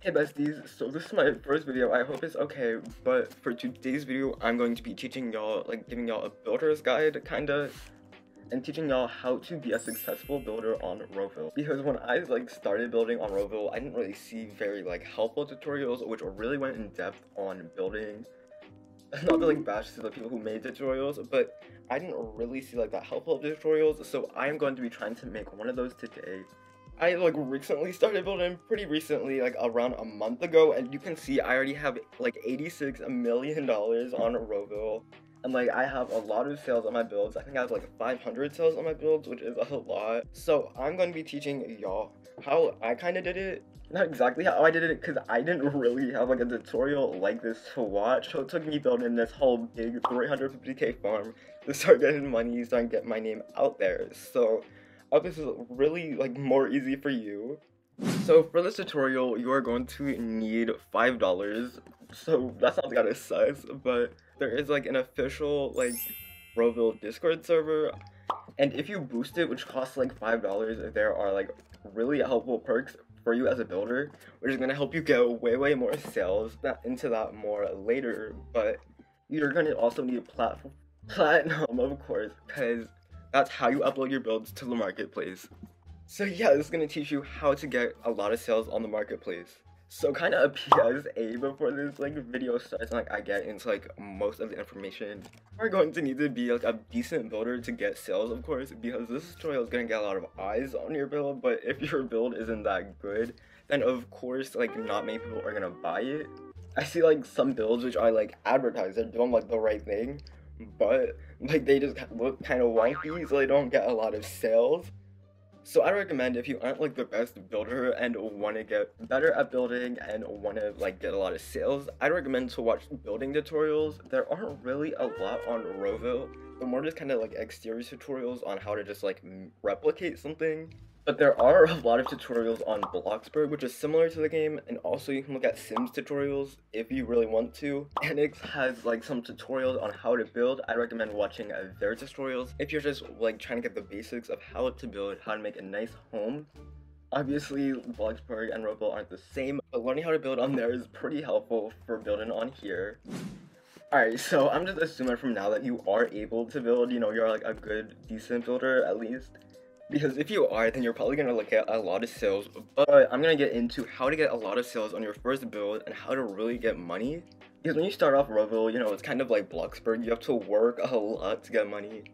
Hey besties, so this is my first video. I hope it's okay, but for today's video, I'm going to be teaching y'all, like giving y'all a builder's guide, kinda, and teaching y'all how to be a successful builder on Roville. Because when I started building on Roville, I didn't really see very helpful tutorials, which really went in depth on building. Not to bash to the people who made tutorials, but I didn't really see that helpful tutorials, so I am going to be trying to make one of those today. I recently started building, pretty recently, around a month ago, and you can see I already have $86 million on Roville. And I have a lot of sales on my builds. I think I have 500 sales on my builds, which is a lot. So I'm going to be teaching y'all how I kind of did it. Not exactly how I did it, because I didn't really have a tutorial like this to watch. So it took me building this whole big 350k farm to start getting money, start getting my name out there. So I hope this is really more easy for you. So for this tutorial, you are going to need $5. So that sounds kind of sus, but there is an official Roville Discord server, and if you boost it, which costs $5, there are really helpful perks for you as a builder, which is gonna help you get way more sales. Into that more later, but you're gonna also need platinum, of course, because that's how you upload your builds to the marketplace. So yeah, this is going to teach you how to get a lot of sales on the marketplace. So kind of a PSA before this video starts and I get into most of the information. You're going to need to be a decent builder to get sales, of course, because this tutorial is going to get a lot of eyes on your build, but if your build isn't that good, then of course not many people are going to buy it. I see some builds which I advertise, they're doing the right thing, but they just look kind of wonky, so they don't get a lot of sales. So I recommend, if you aren't the best builder and want to get better at building and want to get a lot of sales, I'd recommend to watch building tutorials. There aren't really a lot on Roville, but more just kind of exterior tutorials on how to just replicate something. But there are a lot of tutorials on Bloxburg, which is similar to the game, and also you can look at Sims tutorials if you really want to. Anix has some tutorials on how to build. I recommend watching their tutorials if you're just trying to get the basics of how to build, how to make a nice home. Obviously, Bloxburg and Roville aren't the same, but learning how to build on there is pretty helpful for building on here. Alright, so I'm just assuming from now that you are able to build, you're a good, decent builder at least. Because if you are, then you're probably going to get a lot of sales, but I'm going to get into how to get a lot of sales on your first build and how to really get money. Because when you start off Roville, it's kind of like Bloxburg, you have to work a lot to get money.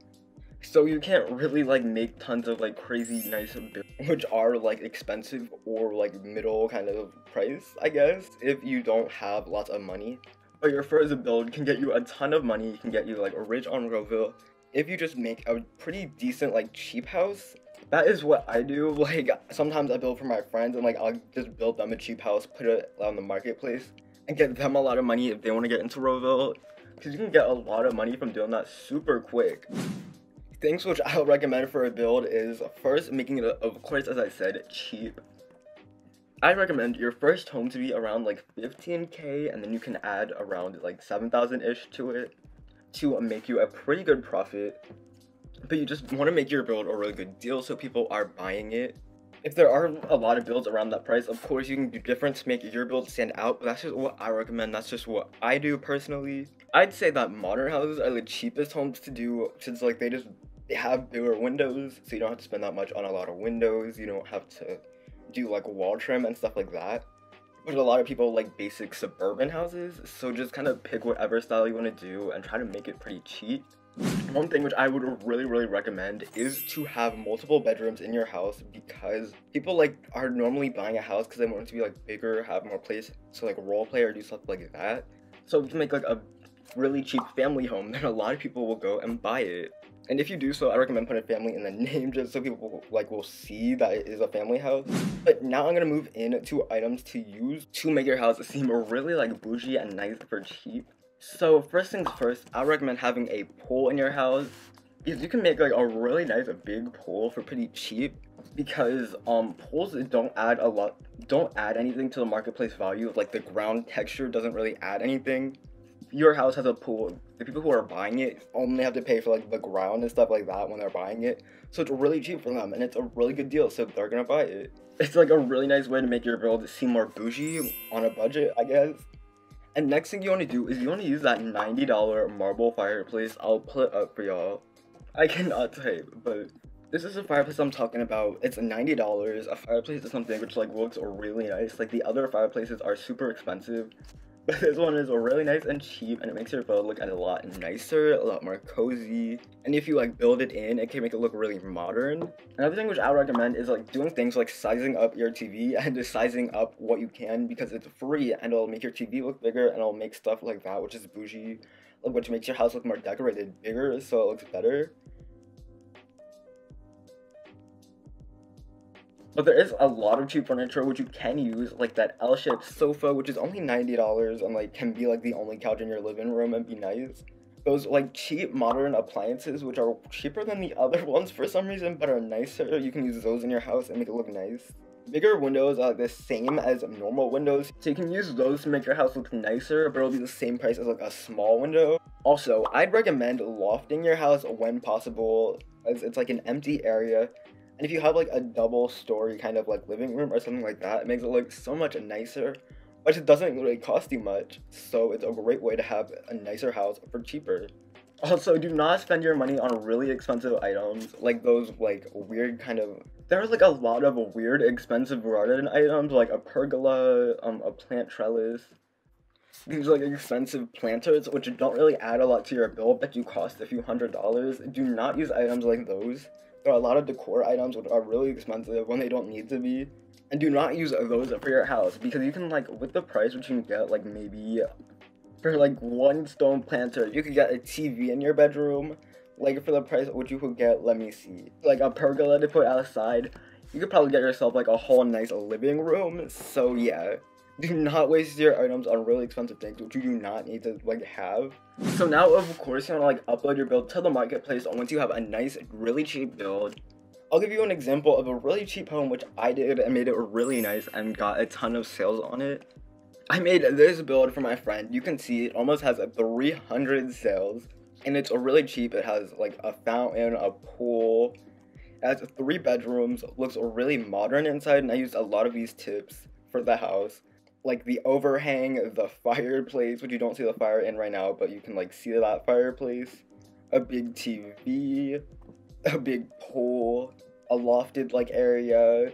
So you can't really make tons of crazy nice builds, which are expensive or middle kind of price, I guess, if you don't have lots of money. But your first build can get you a ton of money, can get you rich on Roville, if you just make a pretty decent cheap house. That is what I do. Sometimes I build for my friends and I'll just build them a cheap house, put it on the marketplace, and get them a lot of money if they want to get into Roville, because you can get a lot of money from doing that super quick. Things which I would recommend for a build is first making it, of course, as I said, cheap. I recommend your first home to be around 15k, and then you can add around 7,000-ish to it to make you a pretty good profit. But you just want to make your build a really good deal so people are buying it. If there are a lot of builds around that price, of course you can do different to make your build stand out, but that's just what I recommend. That's just what I do personally. I'd say that modern houses are the cheapest homes to do, since they have bigger windows, so you don't have to spend that much on a lot of windows. You don't have to do wall trim and stuff like that. But a lot of people like basic suburban houses, so just kind of pick whatever style you want to do and try to make it pretty cheap. One thing which I would really recommend is to have multiple bedrooms in your house, because people are normally buying a house because they want it to be bigger, have more place to role play or do stuff like that. So to make a really cheap family home, then a lot of people will go and buy it. And if you do so, I recommend putting family in the name just so people will see that it is a family house. But now I'm gonna move into items to use to make your house seem really bougie and nice for cheap. So first things first, I recommend having a pool in your house, because you can make a really nice big pool for pretty cheap, because pools don't add anything to the marketplace value. The ground texture doesn't really add anything. If your house has a pool, the people who are buying it only have to pay for the ground and stuff like that when they're buying it, so it's really cheap for them and it's a really good deal, so they're gonna buy it. It's like a really nice way to make your build seem more bougie on a budget, I guess. And next thing you want to do is you want to use that $90 marble fireplace. I'll put it up for y'all. I cannot type, but this is the fireplace I'm talking about. It's $90. A fireplace is something which like looks really nice. Like the other fireplaces are super expensive, but this one is really nice and cheap, and it makes your build look a lot nicer, a lot more cozy. And if you like build it in, it can make it look really modern. Another thing which I would recommend is like doing things like sizing up your TV and just sizing up what you can, because it's free and it'll make your TV look bigger and it'll make stuff like that, which is bougie, like which makes your house look more decorated, bigger, so it looks better. But there is a lot of cheap furniture which you can use, like that L-shaped sofa, which is only $90 and like can be like the only couch in your living room and be nice. Those like cheap modern appliances which are cheaper than the other ones for some reason but are nicer, you can use those in your house and make it look nice. Bigger windows are the same as normal windows, so you can use those to make your house look nicer, but it'll be the same price as like a small window. Also, I'd recommend lofting your house when possible, as it's like an empty area. And if you have like a double story kind of like living room or something like that, it makes it look so much nicer, but it doesn't really cost you much. So it's a great way to have a nicer house for cheaper. Also, do not spend your money on really expensive items, like those like weird kind of, there's like a lot of weird expensive garden items, like a pergola, a plant trellis. These like expensive planters, which don't really add a lot to your bill, but do cost a few $100s. Do not use items like those. There are a lot of decor items which are really expensive when they don't need to be. And do not use those for your house, because you can like, with the price which you can get, like maybe for like one stone planter, you could get a TV in your bedroom. Like for the price which you could get, let me see, like a pergola to put outside, you could probably get yourself like a whole nice living room. So yeah, do not waste your items on really expensive things which you do not need to like have. So now of course you want to like upload your build to the marketplace once you have a nice, really cheap build. I'll give you an example of a really cheap home which I did and made it really nice and got a ton of sales on it. I made this build for my friend. You can see it almost has 300 sales, and it's really cheap. It has like a fountain, a pool, it has 3 bedrooms, looks really modern inside, and I used a lot of these tips for the house. Like the overhang, the fireplace, which you don't see the fire in right now, but you can like see that fireplace, a big TV, a big pool, a lofted like area.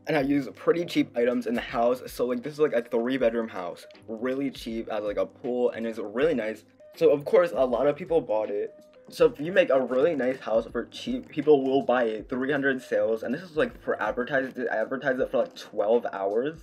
And I use pretty cheap items in the house, so like this is like a 3-bedroom house, really cheap, has like a pool, and it's really nice. So of course a lot of people bought it. So if you make a really nice house for cheap, people will buy it. 300 sales, and this is like for advertised. I advertised it for like 12 hours.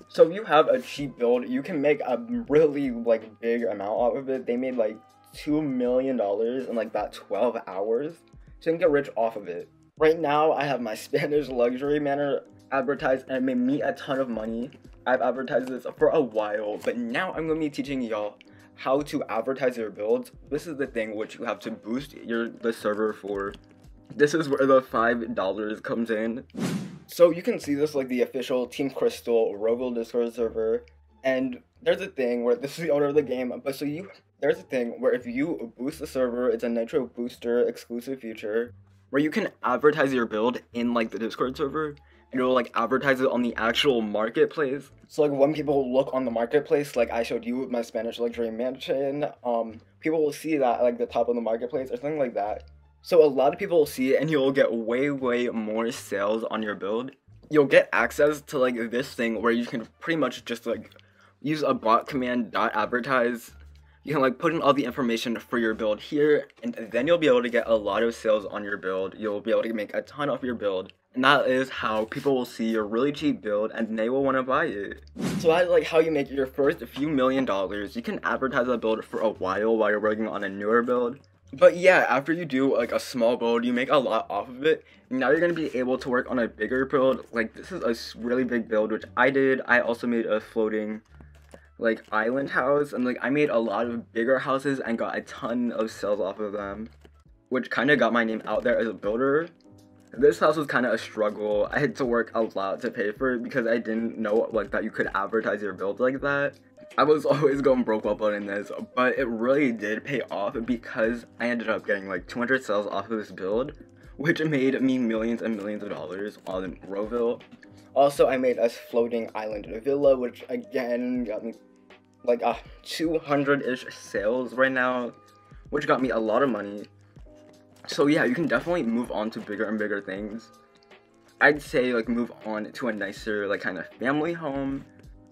So if you have a cheap build, you can make a really like big amount off of it. They made like $2 million in like that 12 hours, so you can get rich off of it. Right now I have my Spanish luxury manor advertised, and it made me a ton of money. I've advertised this for a while, but now I'm going to be teaching y'all how to advertise your builds. This is the thing which you have to boost the server for. This is where the $5 comes in. So you can see this like the official Team Crystal Roville Discord server, and there's a thing where this is the owner of the game, but there's a thing where if you boost the server, it's a Nitro Booster exclusive feature where you can advertise your build in like the Discord server, and it'll like advertise it on the actual marketplace. So like when people look on the marketplace, like I showed you with my Spanish luxury mansion, people will see that at like the top of the marketplace or something like that. So a lot of people will see it, and you'll get way more sales on your build. You'll get access to like this thing where you can pretty much just like use a bot command .advertise. You can like put in all the information for your build here, and then you'll be able to get a lot of sales on your build. You'll be able to make a ton off your build, and that is how people will see your really cheap build and they will want to buy it. So that's like how you make your first few $1 million. You can advertise that build for a while you're working on a newer build. But yeah, after you do like a small build, you make a lot off of it. Now you're going to be able to work on a bigger build. Like this is a really big build which I did. I also made a floating like island house, and like I made a lot of bigger houses and got a ton of sales off of them, which kind of got my name out there as a builder. This house was kind of a struggle. I had to work a lot to pay for it because I didn't know like that you could advertise your build like that. I was always going broke while building this, but it really did pay off because I ended up getting like 200 sales off of this build, which made me millions and millions of dollars on Roville. Also, I made a floating island villa, which again got me like 200-ish sales right now, which got me a lot of money. So yeah, you can definitely move on to bigger and bigger things. I'd say like move on to a nicer like kind of family home.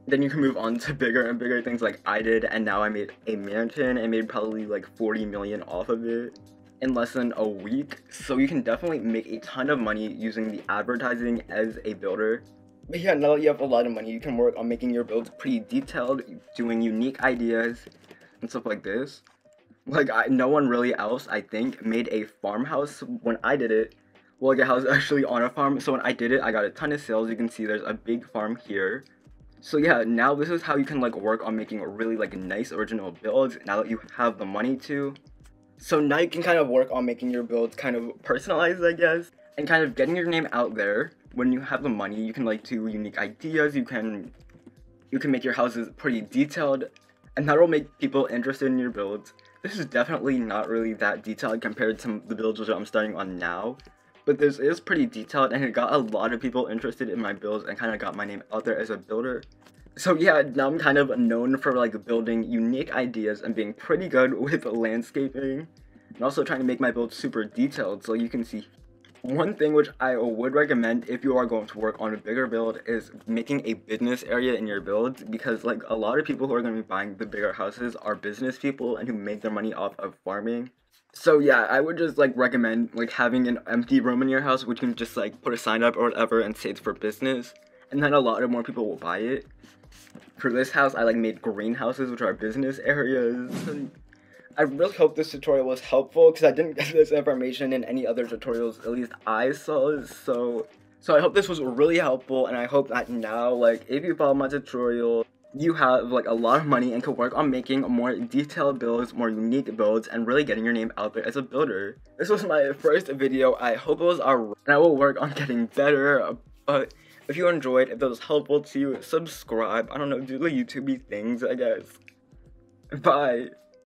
Then you can move on to bigger and bigger things like I did, and now I made a mansion and made probably like 40 million off of it in less than a week. So you can definitely make a ton of money using the advertising as a builder. But yeah, now that you have a lot of money, you can work on making your builds pretty detailed, doing unique ideas and stuff like this. Like no one really else, I think, made a farmhouse when I did it. Well, like a house actually on a farm. So when I did it, I got a ton of sales. You can see there's a big farm here. So yeah, now this is how you can like work on making a really like nice original builds now that you have the money to. So now you can kind of work on making your builds kind of personalized, I guess, and kind of getting your name out there. When you have the money, you can like do unique ideas, you can make your houses pretty detailed, and that'll make people interested in your builds. This is definitely not really that detailed compared to the builds which I'm starting on now, but this is pretty detailed, and it got a lot of people interested in my builds and kind of got my name out there as a builder. So yeah, now I'm kind of known for like building unique ideas and being pretty good with landscaping, and also trying to make my builds super detailed. So you can see one thing which I would recommend if you are going to work on a bigger build is making a business area in your builds, because like a lot of people who are going to be buying the bigger houses are business people and who make their money off of farming. So yeah, I would just like recommend like having an empty room in your house which you can just like put a sign up or whatever and say it's for business, and then a lot of more people will buy it. For this house, I like made greenhouses, which are business areas. I really hope this tutorial was helpful, because I didn't get this information in any other tutorials, at least I saw. So I hope this was really helpful, and I hope that now, like, if you follow my tutorial, you have like a lot of money and can work on making more detailed builds, more unique builds, and really getting your name out there as a builder. This was my first video. I hope it was alright, and I will work on getting better. But if you enjoyed, if that was helpful to you, subscribe. I don't know, do the YouTubey things, I guess. Bye.